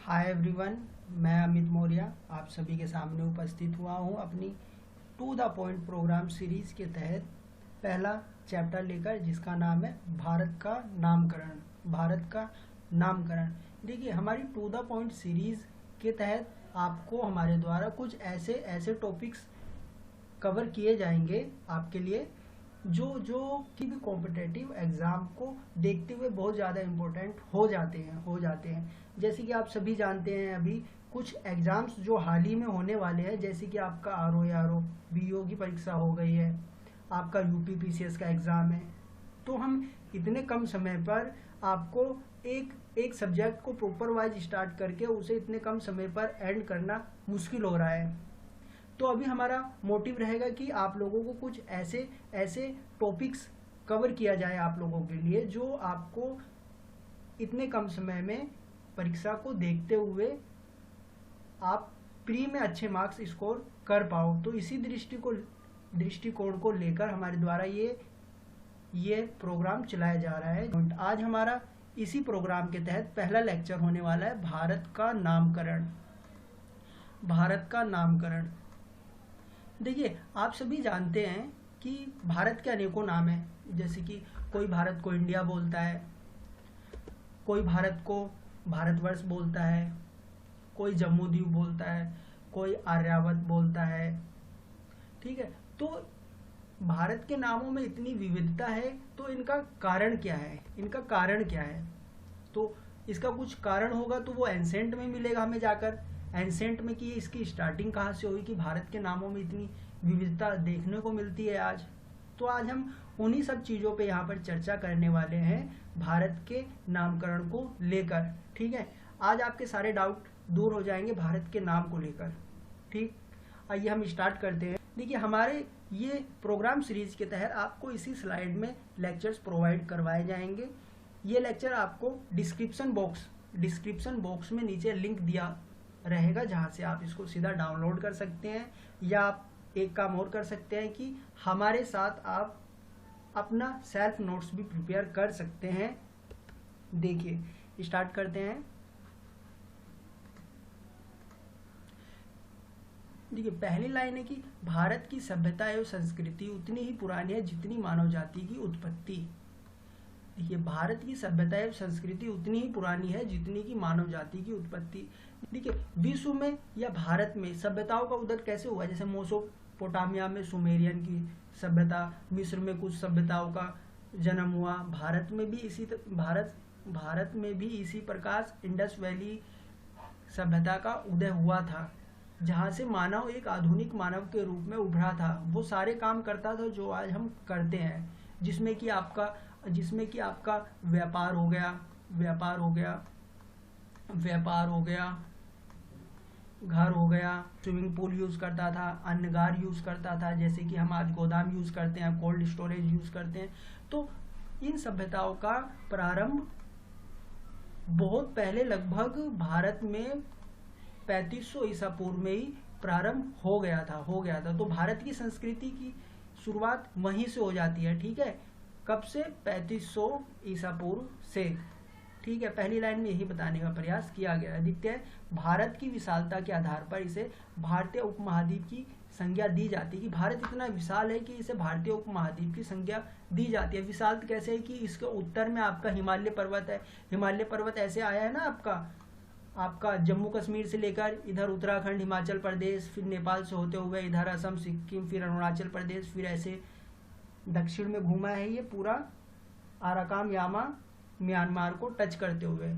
Hi everyone, मैं अमित मौर्य आप सभी के सामने उपस्थित हुआ हूँ अपनी to the point program series के तहत पहला चैप्टर लेकर, जिसका नाम है भारत का नामकरण। भारत का नामकरण। देखिए, हमारी टू द पॉइंट सीरीज के तहत आपको हमारे द्वारा कुछ ऐसे ऐसे टॉपिक्स कवर किए जाएंगे आपके लिए जो कि भी कॉम्पिटेटिव एग्ज़ाम को देखते हुए बहुत ज़्यादा इम्पोर्टेंट हो जाते हैं। जैसे कि आप सभी जानते हैं, अभी कुछ एग्ज़ाम्स जो हाल ही में होने वाले हैं, जैसे कि आपका आर ओ बीओ की परीक्षा हो गई है, आपका यूपीपीसीएस का एग्ज़ाम है। तो हम इतने कम समय पर आपको एक सब्जेक्ट को प्रॉपर वाइज स्टार्ट करके उसे इतने कम समय पर एंड करना मुश्किल हो रहा है। तो अभी हमारा मोटिव रहेगा कि आप लोगों को कुछ ऐसे ऐसे टॉपिक्स कवर किया जाए आप लोगों के लिए, जो आपको इतने कम समय में परीक्षा को देखते हुए आप प्री में अच्छे मार्क्स स्कोर कर पाओ। तो इसी दृष्टिकोण को लेकर हमारे द्वारा ये प्रोग्राम चलाया जा रहा है। आज हमारा इसी प्रोग्राम के तहत पहला लेक्चर होने वाला है भारत का नामकरण। भारत का नामकरण। देखिए, आप सभी जानते हैं कि भारत के अनेकों नाम हैं। जैसे कि कोई भारत को इंडिया बोलता है, कोई भारत को भारतवर्ष बोलता है, कोई जम्मू द्वीप बोलता है, कोई आर्यावर्त बोलता है। ठीक है, तो भारत के नामों में इतनी विविधता है, तो इनका कारण क्या है? तो इसका कुछ कारण होगा तो वो एंसेंट में मिलेगा हमें जाकर। एंसेंट में कि इसकी स्टार्टिंग कहाँ से हुई कि भारत के नामों में इतनी विविधता देखने को मिलती है आज। तो आज हम उन्हीं सब चीज़ों पे यहाँ पर चर्चा करने वाले हैं भारत के नामकरण को लेकर। ठीक है, आज आपके सारे डाउट दूर हो जाएंगे भारत के नाम को लेकर। ठीक, आइए हम स्टार्ट करते हैं। देखिए, हमारे ये प्रोग्राम सीरीज के तहत आपको इसी स्लाइड में लेक्चर्स प्रोवाइड करवाए जाएंगे। ये लेक्चर आपको डिस्क्रिप्शन बॉक्स में नीचे लिंक दिया रहेगा, जहाँ से आप इसको सीधा डाउनलोड कर सकते हैं, या आप एक काम और कर सकते हैं कि हमारे साथ आप अपना सेल्फ नोट्स भी प्रिपेयर कर सकते हैं। देखिए, स्टार्ट करते हैं। देखिए, पहली लाइन है कि भारत की सभ्यता एवं संस्कृति उतनी ही पुरानी है जितनी मानव जाति की उत्पत्ति। देखिए, भारत की सभ्यता एवं संस्कृति उतनी ही पुरानी है जितनी की मानव जाति की उत्पत्ति। देखिए, विश्व में या भारत में सभ्यताओं का उदय कैसे हुआ? जैसे मेसोपोटामिया में सुमेरियन की सभ्यता, मिस्र में कुछ सभ्यताओं का जन्म हुआ। भारत में भी इसी प्रकार इंडस वैली सभ्यता का उदय हुआ था, जहाँ से मानव एक आधुनिक मानव के रूप में उभरा था। वो सारे काम करता था जो आज हम करते हैं, जिसमें कि आपका व्यापार हो गया, घर हो गया, स्विमिंग पूल यूज़ करता था, अन्नगार यूज़ करता था, जैसे कि हम आज गोदाम यूज़ करते हैं, कोल्ड स्टोरेज यूज़ करते हैं। तो इन सभ्यताओं का प्रारंभ बहुत पहले, लगभग भारत में 3500 ईसा पूर्व में ही प्रारंभ हो गया था। तो भारत की संस्कृति की शुरुआत वहीं से हो जाती है। ठीक है, कब से? 3500 ईसा पूर्व से। ठीक है, पहली लाइन में यही बताने का प्रयास किया गया है। देखते हैं, भारत की विशालता के आधार पर इसे भारतीय उपमहाद्वीप की संज्ञा दी जाती है। कि भारत इतना विशाल है कि इसे भारतीय उपमहाद्वीप की संज्ञा दी जाती है। विशाल कैसे है कि इसके उत्तर में आपका हिमालय पर्वत है। हिमालय पर्वत ऐसे आया है ना, आपका जम्मू कश्मीर से लेकर इधर उत्तराखंड, हिमाचल प्रदेश, फिर नेपाल से होते हुए इधर असम, सिक्किम, फिर अरुणाचल प्रदेश, फिर ऐसे दक्षिण में घूमा है ये पूरा आराकान यामा, म्यांमार को टच करते हुए।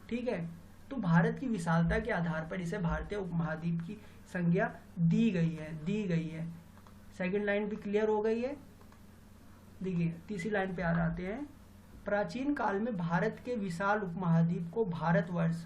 ठीक है, तो भारत की विशालता के आधार पर इसे भारतीय उपमहाद्वीप की संज्ञा दी गई है। सेकंड लाइन भी क्लियर हो गई है। देखिए, तीसरी लाइन पे आ जाते हैं। प्राचीन काल में भारत के विशाल उपमहाद्वीप को भारतवर्ष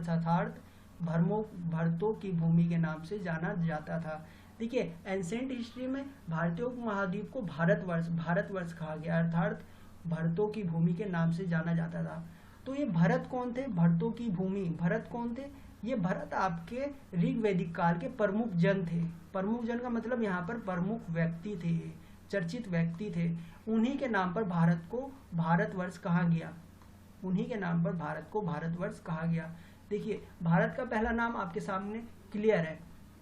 अर्थात भरतों की भूमि के नाम से जाना जाता था। देखिए, एंसेंट हिस्ट्री में भारतीय उपमहाद्वीप को भारतवर्ष कहा गया, अर्थात भरतों की भूमि के नाम से जाना जाता था। तो ये भरत कौन थे? भरतों की भूमि भरत कौन थे? ये भरत आपके ऋग्वैदिक काल के प्रमुख जन थे। प्रमुख जन का मतलब यहाँ पर प्रमुख व्यक्ति थे, चर्चित व्यक्ति थे। उन्हीं के नाम पर भारत को भारतवर्ष कहा गया। देखिए भारत का पहला नाम आपके सामने क्लियर है।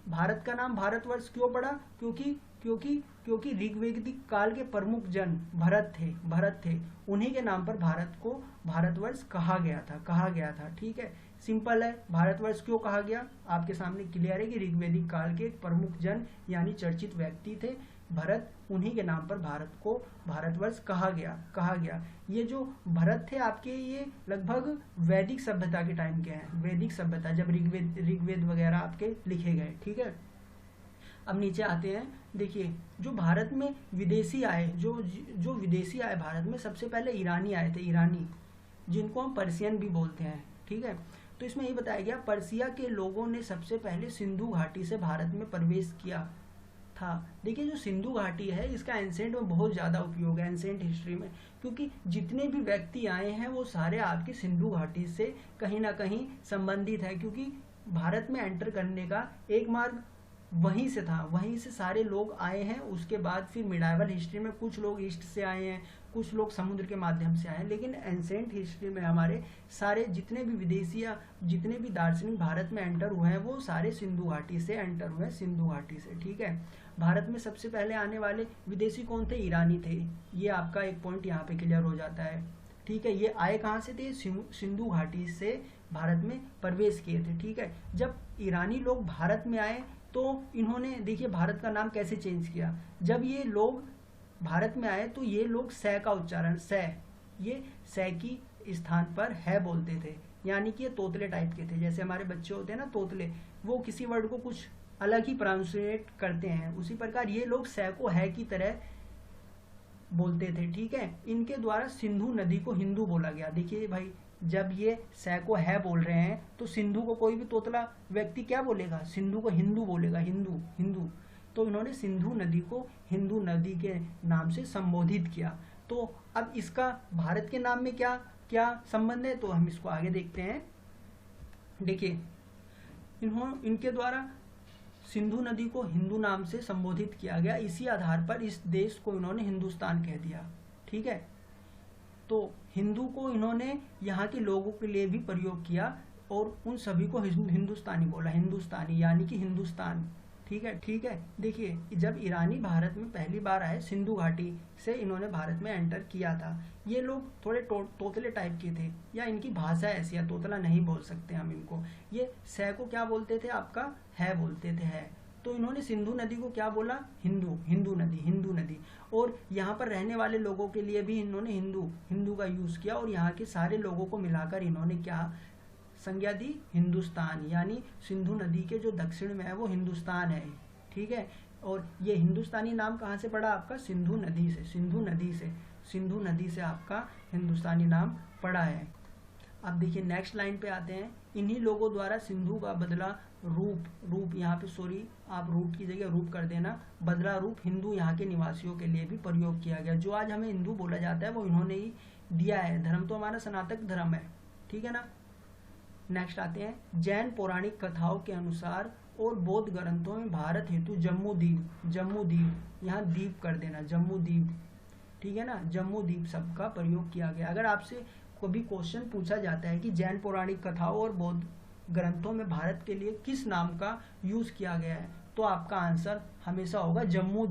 भारत का नाम भारतवर्ष क्यों पड़ा? क्योंकि ऋग्वैदिक काल के प्रमुख जन भरत थे, उन्हीं के नाम पर भारत को भारतवर्ष कहा गया था। ठीक है, सिंपल है। भारतवर्ष क्यों कहा गया आपके सामने क्लियर है कि ऋग्वैदिक काल के एक प्रमुख जन यानी चर्चित व्यक्ति थे भरत, उन्हीं के नाम पर भारत को भारतवर्ष कहा गया। ये जो भरत थे आपके, ये लगभग वैदिक सभ्यता के टाइम के हैं, वैदिक सभ्यता, जब ऋग्वेद वगैरह आपके लिखे गए। ठीक है, अब नीचे आते हैं। देखिए जो भारत में विदेशी आए, जो विदेशी आए भारत में, सबसे पहले ईरानी आए थे, ईरानी, जिनको हम पर्शियन भी बोलते हैं। ठीक है, तो इसमें ये बताया गया पर्सिया के लोगों ने सबसे पहले सिंधु घाटी से भारत में प्रवेश किया था। देखिए जो सिंधु घाटी है, इसका एंसेंट में बहुत ज़्यादा उपयोग है, एंसेंट हिस्ट्री में, क्योंकि जितने भी व्यक्ति आए हैं वो सारे आपके सिंधु घाटी से कहीं ना कहीं संबंधित है, क्योंकि भारत में एंटर करने का एक मार्ग वहीं से था, वहीं से सारे लोग आए हैं। उसके बाद फिर मिडाइवल हिस्ट्री में कुछ लोग ईस्ट से आए हैं, कुछ लोग समुद्र के माध्यम से आए हैं, लेकिन एंसेंट हिस्ट्री में हमारे सारे जितने भी विदेशी या जितने भी दार्शनिक भारत में एंटर हुए हैं वो सारे सिंधु घाटी से एंटर हुए हैं, सिंधु घाटी से। ठीक है, भारत में सबसे पहले आने वाले विदेशी कौन थे? ईरानी थे। ये आपका एक पॉइंट यहाँ पे क्लियर हो जाता है। ठीक है, ये आए कहाँ से थे? सिंधु घाटी से भारत में प्रवेश किए थे। ठीक है, जब ईरानी लोग भारत में आए तो इन्होंने, देखिए भारत का नाम कैसे चेंज किया। जब ये लोग भारत में आए तो ये लोग सै का उच्चारण, ये सै की स्थान पर है बोलते थे, यानी कि ये तोतले टाइप के थे। जैसे हमारे बच्चे होते हैं ना तोतले, वो किसी वर्ड को कुछ अलग ही प्रोनाउंसिएट करते हैं, उसी प्रकार ये लोग सै को है की तरह बोलते थे। ठीक है, इनके द्वारा सिंधु नदी को हिंदू बोला गया। देखिए भाई, जब ये सै को है बोल रहे हैं तो सिंधु को कोई भी तोतला व्यक्ति क्या बोलेगा? सिंधु को हिंदू बोलेगा, हिंदू। तो इन्होंने सिंधु नदी को हिंदू नदी के नाम से संबोधित किया। तो अब इसका भारत के नाम में क्या क्या संबंध है, तो हम इसको आगे देखते हैं। देखिए इनके द्वारा सिंधु नदी को हिंदू नाम से संबोधित किया गया, इसी आधार पर इस देश को इन्होंने हिंदुस्तान कह दिया। ठीक है, तो हिंदू को इन्होंने यहाँ के लोगों के लिए भी प्रयोग किया और उन सभी को हिंदुस्तानी बोला, हिंदुस्तानी यानी कि हिंदुस्तान। ठीक है, देखिए जब ईरानी भारत में पहली बार आए, सिंधु घाटी से इन्होंने भारत में एंटर किया था। ये लोग थोड़े तोतले टाइप के थे, या इनकी भाषा ऐसी है, तोतला नहीं बोल सकते हम इनको। ये सै को क्या बोलते थे? आपका है बोलते थे, है। तो इन्होंने सिंधु नदी को क्या बोला? हिंदू नदी। और यहाँ पर रहने वाले लोगों के लिए भी इन्होंने हिंदू का यूज किया, और यहाँ के सारे लोगों को मिलाकर इन्होंने क्या संज्ञा दी? हिंदुस्तान, यानी सिंधु नदी के जो दक्षिण में है वो हिंदुस्तान है। ठीक है, और ये हिंदुस्तानी नाम कहाँ से पड़ा आपका? सिंधु नदी से आपका हिंदुस्तानी नाम पड़ा है। अब देखिए नेक्स्ट लाइन पे आते हैं। इन्हीं लोगों द्वारा सिंधु का बदला रूप यहाँ पे, सॉरी आप रूट की जगह रूप कर देना, बदला रूप हिंदू यहाँ के निवासियों के लिए भी प्रयोग किया गया। जो आज हमें हिंदू बोला जाता है वो इन्होंने ही दिया है। धर्म तो हमारा सनातन धर्म है। ठीक है ना। नेक्स्ट आते हैं। जैन पौराणिक कथाओं के अनुसार और बौद्ध ग्रंथों में भारत हेतु जम्मू द्वीप, यहाँ द्वीप कर देना, जम्मू द्वीप। ठीक है ना, जम्मू द्वीप शब्द का प्रयोग किया गया। अगर आपसे कभी क्वेश्चन पूछा जाता है कि जैन पौराणिक कथाओं और बौद्ध ग्रंथों में भारत के लिए किस नाम का यूज किया गया है, तो आपका आंसर हमेशा होगा जम्मू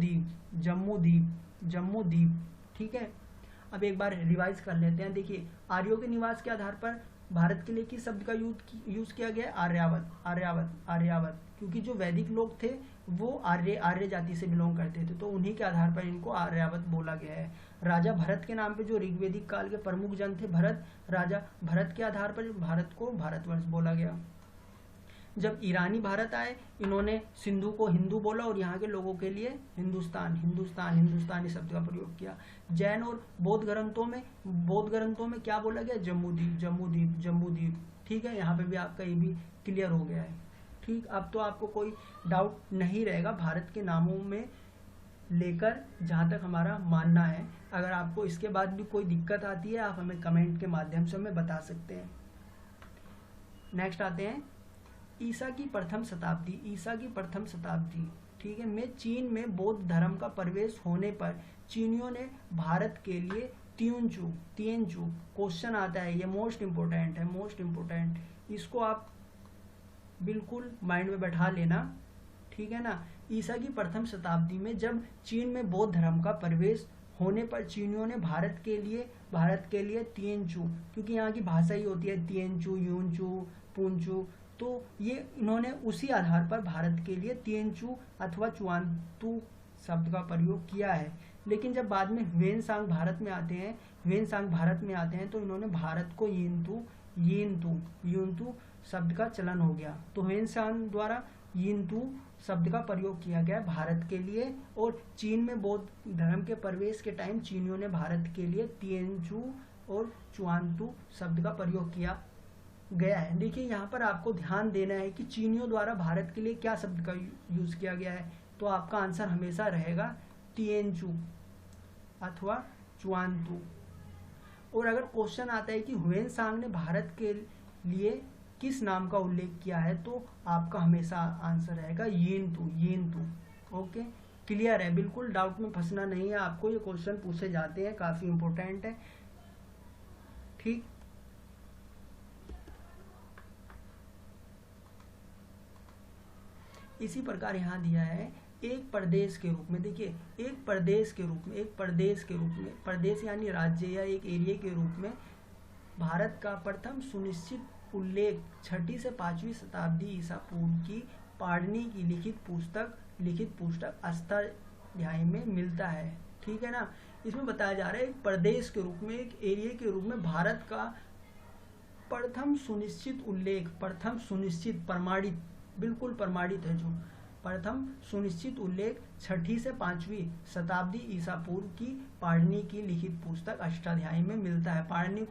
द्वीप। ठीक है, अब एक बार रिवाइज कर लेते हैं। देखिए आर्यों के निवास के आधार पर भारत के लिए किस शब्द का यूज किया गया? आर्यावत, क्योंकि जो वैदिक लोग थे वो आर्य जाति से बिलोंग करते थे, तो उन्हीं के आधार पर इनको आर्यावत बोला गया है। राजा भरत के नाम पे जो ऋग्वैदिक काल के प्रमुख जन थे राजा भरत के आधार पर भारत को भारतवर्ष बोला गया। जब ईरानी भारत आए, इन्होंने सिंधु को हिंदू बोला और यहाँ के लोगों के लिए हिंदुस्तानी शब्द का प्रयोग किया। जैन और बौद्ध ग्रंथों में क्या बोला गया? जम्मू द्वीप। ठीक है, यहाँ पे भी आपका ये भी क्लियर हो गया है। ठीक, अब तो आपको कोई डाउट नहीं रहेगा भारत के नामों में लेकर, जहाँ तक हमारा मानना है। अगर आपको इसके बाद भी कोई दिक्कत आती है, आप हमें कमेंट के माध्यम से हमें बता सकते हैं। नेक्स्ट आते हैं। ईसा की प्रथम शताब्दी, ठीक है, में चीन में बौद्ध धर्म का प्रवेश होने पर चीनियों ने भारत के लिए तिएनचू, क्वेश्चन आता है, ये मोस्ट इम्पोर्टेंट है, इसको आप बिल्कुल माइंड में बैठा लेना, ठीक है ना। ईसा की प्रथम शताब्दी में जब चीन में बौद्ध धर्म का प्रवेश होने पर चीनियों ने भारत के लिए तिएनचू, क्योंकि यहाँ की भाषा ही होती है तिएनचू, यूनचू, पुंचू, तो ये इन्होंने उसी आधार पर भारत के लिए तिएनचू अथवा चुआंतू शब्द का प्रयोग किया है। लेकिन जब बाद में ह्वेनसांग भारत में आते हैं तो इन्होंने भारत को यीनतू शब्द का चलन हो गया। तो ह्वेनसांग द्वारा यीनतू शब्द का प्रयोग किया गया भारत के लिए, और चीन में बौद्ध धर्म के प्रवेश के टाइम चीनियों ने भारत के लिए तिएनचू और चुआंतू शब्द का प्रयोग किया गया है। देखिए यहाँ पर आपको ध्यान देना है कि चीनियों द्वारा भारत के लिए क्या शब्द का यूज किया गया है, तो आपका आंसर हमेशा रहेगा तिएनचू अथवा चुआंतू। और अगर क्वेश्चन आता है कि ह्वेनसांग ने भारत के लिए किस नाम का उल्लेख किया है, तो आपका हमेशा आंसर रहेगा यीनतू। ओके, क्लियर है, बिल्कुल डाउट में फंसना नहीं है आपको, ये क्वेश्चन पूछे जाते हैं, काफी इंपॉर्टेंट है, ठीक। इसी प्रकार यहाँ दिया है एक प्रदेश के रूप में, देखिए एक प्रदेश यानी राज्य या एक एरिया के रूप में भारत का प्रथम सुनिश्चित उल्लेख 6वीं से 5वीं शताब्दी ईसा पूर्व की पाणिनि की लिखित पुस्तक अष्टाध्यायी में मिलता है, ठीक है ना। इसमें बताया जा रहा है एक प्रदेश के रूप में, एक एरिया के रूप में भारत का प्रथम सुनिश्चित प्रमाणित, बिल्कुल प्रमाणित है जो प्रथम सुनिश्चित उल्लेख 6वीं से 5वीं शताब्दी ईसा पूर्व की पाणिनि की लिखित पुस्तक अष्टाध्यायी में मिलता है। पाणिनि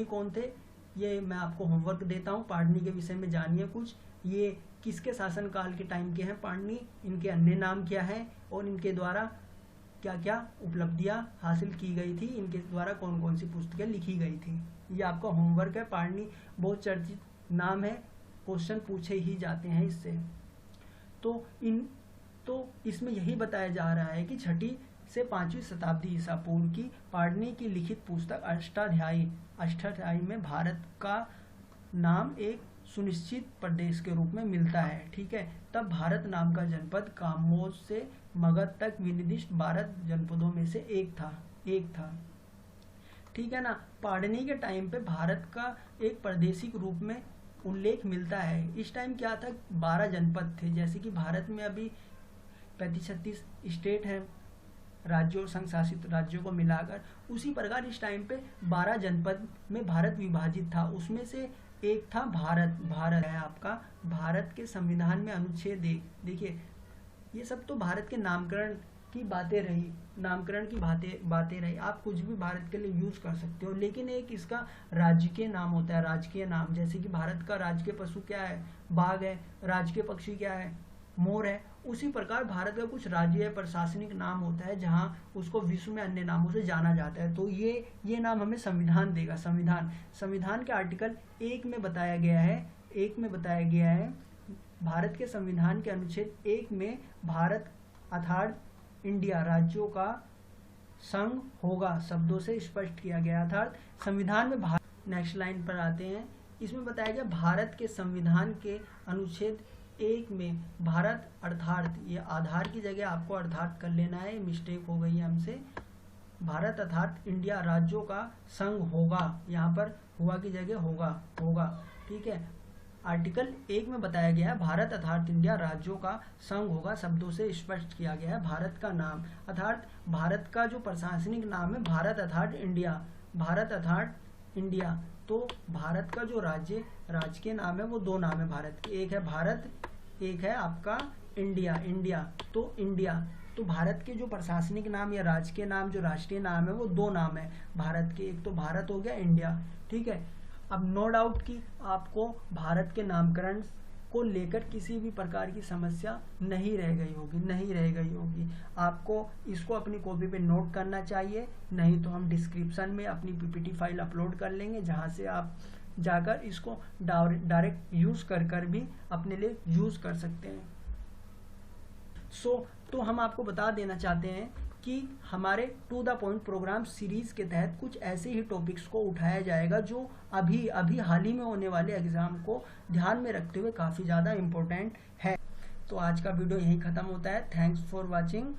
कौन थे, ये मैं आपको होमवर्क देता हूँ, पाणिनि के विषय में जानिए कुछ। ये किसके शासनकाल के टाइम के हैं पाणिनि, इनके अन्य नाम क्या है और इनके द्वारा क्या क्या उपलब्धियां हासिल की गई थी, इनके द्वारा कौन कौन सी पुस्तकें लिखी गई थी, ये आपका होमवर्क है। पाणिनि बहुत चर्चित नाम है, क्वेश्चन पूछे ही जाते हैं इससे। तो इसमें यही बताया जा रहा है कि 6वीं से 5वीं शताब्दी ईसा पूर्व की पाणिनि की लिखित पुस्तक अष्टाध्यायी में भारत का नाम एक सुनिश्चित प्रदेश के रूप में मिलता है, ठीक है। तब भारत नाम का जनपद कामोज से मगध तक विनिर्दिष्ट 12 जनपदों में से एक था, ठीक है ना। पाणिनि के टाइम पे भारत का एक प्रादेशिक रूप में उल्लेख मिलता है। इस टाइम क्या था, 12 जनपद थे, जैसे कि भारत में अभी 35-36 स्टेट हैं, राज्यों और संघ शासित राज्यों को मिलाकर, उसी प्रकार इस टाइम पे 12 जनपद में भारत विभाजित था। उसमें से एक था भारत है आपका। भारत के संविधान में अनुच्छेद 1, देखिए ये सब तो भारत के नामकरण की बातें रही, आप कुछ भी भारत के लिए यूज कर सकते हो, लेकिन एक इसका राजकीय नाम होता है, राजकीय नाम। जैसे कि भारत का राजकीय पशु क्या है, बाघ है, राजकीय पक्षी क्या है, मोर है। उसी प्रकार भारत का कुछ राज्य प्रशासनिक नाम होता है जहां उसको विश्व में अन्य नामों से जाना जाता है, तो ये नाम हमें संविधान देगा। संविधान के आर्टिकल 1 में बताया गया है भारत के संविधान के अनुच्छेद 1 में भारत अर्थात इंडिया राज्यों का संघ होगा शब्दों से स्पष्ट किया गया। अर्थात संविधान में भारत, नेक्स्ट लाइन पर आते हैं, इसमें बताया गया भारत के संविधान के अनुच्छेद 1 में भारत अर्थात, ये आधार की जगह आपको अर्थात कर लेना है, मिस्टेक हो गई है हमसे, भारत अर्थात इंडिया राज्यों का संघ होगा, यहाँ पर हुआ की जगह होगा, ठीक है। आर्टिकल 1 में बताया गया है भारत अर्थात इंडिया राज्यों का संघ होगा शब्दों से स्पष्ट किया गया है। भारत का नाम अर्थात भारत का जो प्रशासनिक नाम है भारत अर्थात इंडिया, तो भारत का जो राजकीय नाम है वो 2 नाम है भारत के, एक है भारत, एक है आपका इंडिया। तो भारत के जो प्रशासनिक नाम या राजकीय नाम, जो राष्ट्रीय नाम है वो 2 नाम है भारत के, एक तो भारत हो गया, इंडिया, ठीक है। अब नो डाउट कि आपको भारत के नामकरण को लेकर किसी भी प्रकार की समस्या नहीं रह गई होगी। आपको इसको अपनी कॉपी पे नोट करना चाहिए, नहीं तो हम डिस्क्रिप्शन में अपनी पीपीटी फाइल अपलोड कर लेंगे, जहां से आप जाकर इसको डायरेक्ट यूज कर भी अपने लिए यूज कर सकते हैं। तो हम आपको बता देना चाहते हैं कि हमारे to the point program series के तहत कुछ ऐसे ही टॉपिक्स को उठाया जाएगा जो अभी अभी हाल ही में होने वाले एग्जाम को ध्यान में रखते हुए काफ़ी ज़्यादा इम्पोर्टेंट है। तो आज का वीडियो यहीं ख़त्म होता है। Thanks for watching.